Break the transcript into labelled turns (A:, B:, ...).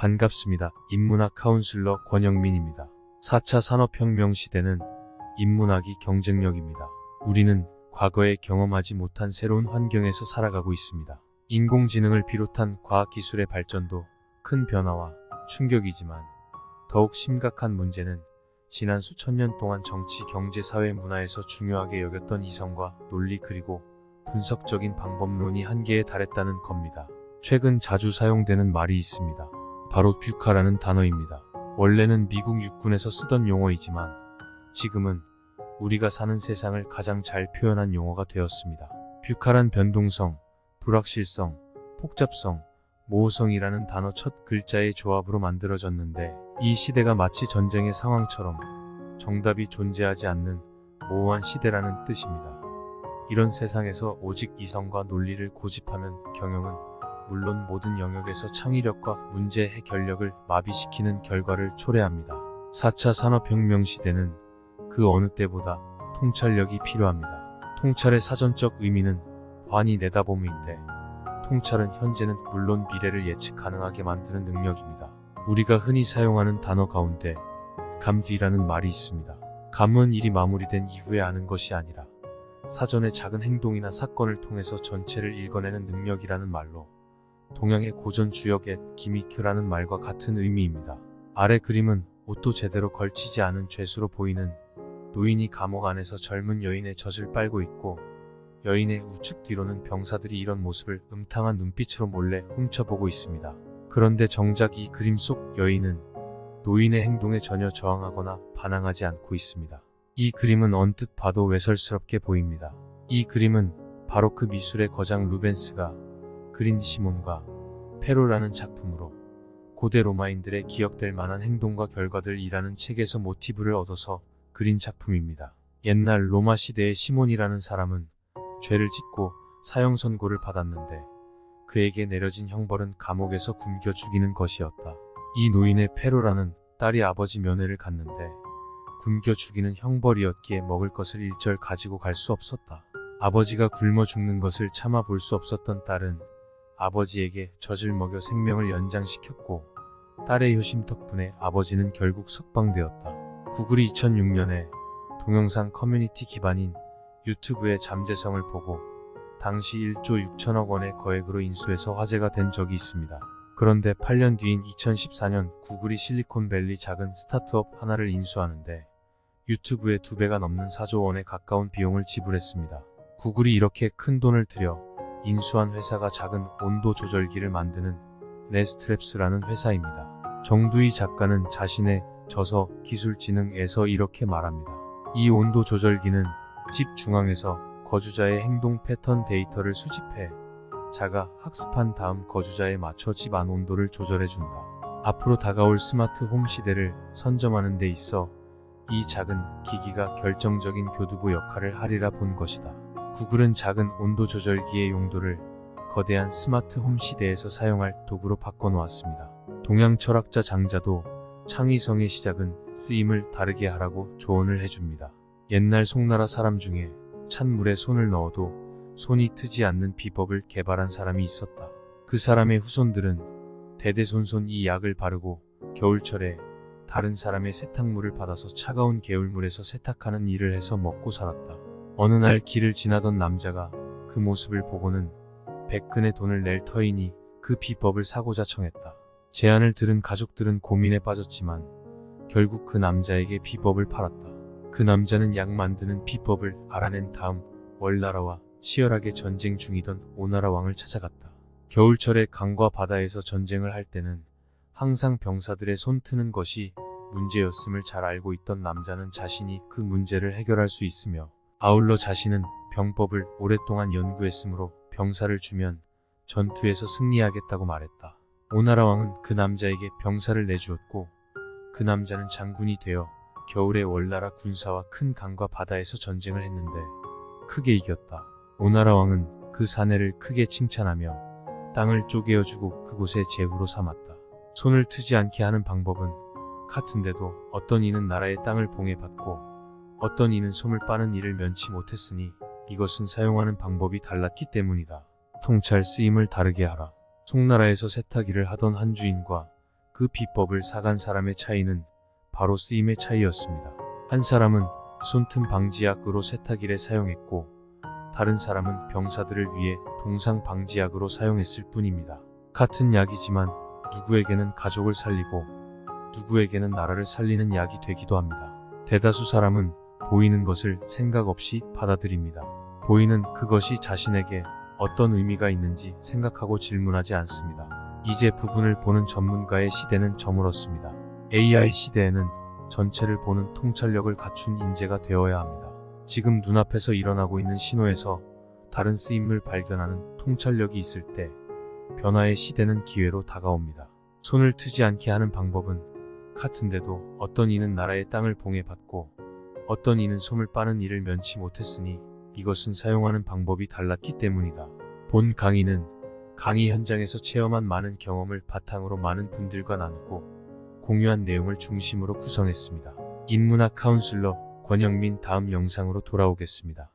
A: 반갑습니다. 인문학 카운슬러 권영민입니다. 4차 산업혁명 시대는 인문학이 경쟁력입니다. 우리는 과거에 경험하지 못한 새로운 환경에서 살아가고 있습니다. 인공지능을 비롯한 과학기술의 발전도 큰 변화와 충격이지만 더욱 심각한 문제는 지난 수천 년 동안 정치, 경제, 사회, 문화에서 중요하게 여겼던 이성과 논리 그리고 분석적인 방법론이 한계에 달했다는 겁니다. 최근 자주 사용되는 말이 있습니다. 바로 뷰카라는 단어입니다. 원래는 미국 육군에서 쓰던 용어이지만 지금은 우리가 사는 세상을 가장 잘 표현한 용어가 되었습니다. 뷰카란 변동성, 불확실성, 복잡성, 모호성이라는 단어 첫 글자의 조합으로 만들어졌는데 이 시대가 마치 전쟁의 상황처럼 정답이 존재하지 않는 모호한 시대라는 뜻입니다. 이런 세상에서 오직 이성과 논리를 고집하면 경영은 물론 모든 영역에서 창의력과 문제 해결력을 마비시키는 결과를 초래합니다. 4차 산업혁명 시대는 그 어느 때보다 통찰력이 필요합니다. 통찰의 사전적 의미는 환히 내다봄인데 통찰은 현재는 물론 미래를 예측 가능하게 만드는 능력입니다. 우리가 흔히 사용하는 단어 가운데 감뒤라는 말이 있습니다. 감은 일이 마무리된 이후에 아는 것이 아니라 사전에 작은 행동이나 사건을 통해서 전체를 읽어내는 능력이라는 말로 동양의 고전 주역의 기미큐라는 말과 같은 의미입니다. 아래 그림은 옷도 제대로 걸치지 않은 죄수로 보이는 노인이 감옥 안에서 젊은 여인의 젖을 빨고 있고 여인의 우측 뒤로는 병사들이 이런 모습을 음탕한 눈빛으로 몰래 훔쳐보고 있습니다. 그런데 정작 이 그림 속 여인은 노인의 행동에 전혀 저항하거나 반항하지 않고 있습니다. 이 그림은 언뜻 봐도 외설스럽게 보입니다. 이 그림은 바로 그 미술의 거장 루벤스가 그린 시몬과 페로라는 작품으로 고대 로마인들의 기억될 만한 행동과 결과들이라는 책에서 모티브를 얻어서 그린 작품입니다. 옛날 로마 시대의 시몬이라는 사람은 죄를 짓고 사형 선고를 받았는데 그에게 내려진 형벌은 감옥에서 굶겨 죽이는 것이었다. 이 노인의 페로라는 딸이 아버지 면회를 갔는데 굶겨 죽이는 형벌이었기에 먹을 것을 일절 가지고 갈 수 없었다. 아버지가 굶어 죽는 것을 참아 볼 수 없었던 딸은 아버지에게 젖을 먹여 생명을 연장시켰고 딸의 효심 덕분에 아버지는 결국 석방되었다. 구글이 2006년에 동영상 커뮤니티 기반인 유튜브의 잠재성을 보고 당시 1조 6천억 원의 거액으로 인수해서 화제가 된 적이 있습니다. 그런데 8년 뒤인 2014년 구글이 실리콘밸리 작은 스타트업 하나를 인수하는데 유튜브의 2배가 넘는 4조 원에 가까운 비용을 지불했습니다. 구글이 이렇게 큰 돈을 들여 인수한 회사가 작은 온도 조절기를 만드는 네스트랩스라는 회사입니다. 정두희 작가는 자신의 저서 기술지능에서 이렇게 말합니다. 이 온도 조절기는 집 중앙에서 거주자의 행동 패턴 데이터를 수집해 자가 학습한 다음 거주자에 맞춰 집 안 온도를 조절해준다. 앞으로 다가올 스마트 홈 시대를 선점하는 데 있어 이 작은 기기가 결정적인 교두보 역할을 하리라 본 것이다. 구글은 작은 온도 조절기의 용도를 거대한 스마트 홈 시대에서 사용할 도구로 바꿔놓았습니다. 동양 철학자 장자도 창의성의 시작은 쓰임을 다르게 하라고 조언을 해줍니다. 옛날 송나라 사람 중에 찬물에 손을 넣어도 손이 트지 않는 비법을 개발한 사람이 있었다. 그 사람의 후손들은 대대손손 이 약을 바르고 겨울철에 다른 사람의 세탁물을 받아서 차가운 개울물에서 세탁하는 일을 해서 먹고 살았다. 어느 날 길을 지나던 남자가 그 모습을 보고는 백근의 돈을 낼 터이니 그 비법을 사고자 청했다. 제안을 들은 가족들은 고민에 빠졌지만 결국 그 남자에게 비법을 팔았다. 그 남자는 약 만드는 비법을 알아낸 다음 월나라와 치열하게 전쟁 중이던 오나라 왕을 찾아갔다. 겨울철에 강과 바다에서 전쟁을 할 때는 항상 병사들의 손 트는 것이 문제였음을 잘 알고 있던 남자는 자신이 그 문제를 해결할 수 있으며 아울러 자신은 병법을 오랫동안 연구했으므로 병사를 주면 전투에서 승리하겠다고 말했다. 오나라 왕은 그 남자에게 병사를 내주었고 그 남자는 장군이 되어 겨울에 월나라 군사와 큰 강과 바다에서 전쟁을 했는데 크게 이겼다. 오나라 왕은 그 사내를 크게 칭찬하며 땅을 쪼개어주고 그곳에 제후로 삼았다. 손을 트지 않게 하는 방법은 같은데도 어떤 이는 나라의 땅을 봉해받고 어떤 이는 솜을 빠는 일을 면치 못했으니 이것은 사용하는 방법이 달랐기 때문이다. 통찰 쓰임을 다르게 하라. 송나라에서 세탁일을 하던 한 주인과 그 비법을 사간 사람의 차이는 바로 쓰임의 차이였습니다. 한 사람은 손틈 방지약으로 세탁일에 사용했고 다른 사람은 병사들을 위해 동상 방지약으로 사용했을 뿐입니다. 같은 약이지만 누구에게는 가족을 살리고 누구에게는 나라를 살리는 약이 되기도 합니다. 대다수 사람은 보이는 것을 생각 없이 받아들입니다. 보이는 그것이 자신에게 어떤 의미가 있는지 생각하고 질문하지 않습니다. 이제 부분을 보는 전문가의 시대는 저물었습니다. AI 시대에는 전체를 보는 통찰력을 갖춘 인재가 되어야 합니다. 지금 눈앞에서 일어나고 있는 신호에서 다른 쓰임을 발견하는 통찰력이 있을 때 변화의 시대는 기회로 다가옵니다. 손을 트지 않게 하는 방법은 같은데도 어떤 이는 나라의 땅을 봉해받고 어떤 이는 솜을 빠는 일을 면치 못했으니 이것은 사용하는 방법이 달랐기 때문이다. 본 강의는 강의 현장에서 체험한 많은 경험을 바탕으로 많은 분들과 나누고 공유한 내용을 중심으로 구성했습니다. 인문학 카운슬러 권영민 다음 영상으로 돌아오겠습니다.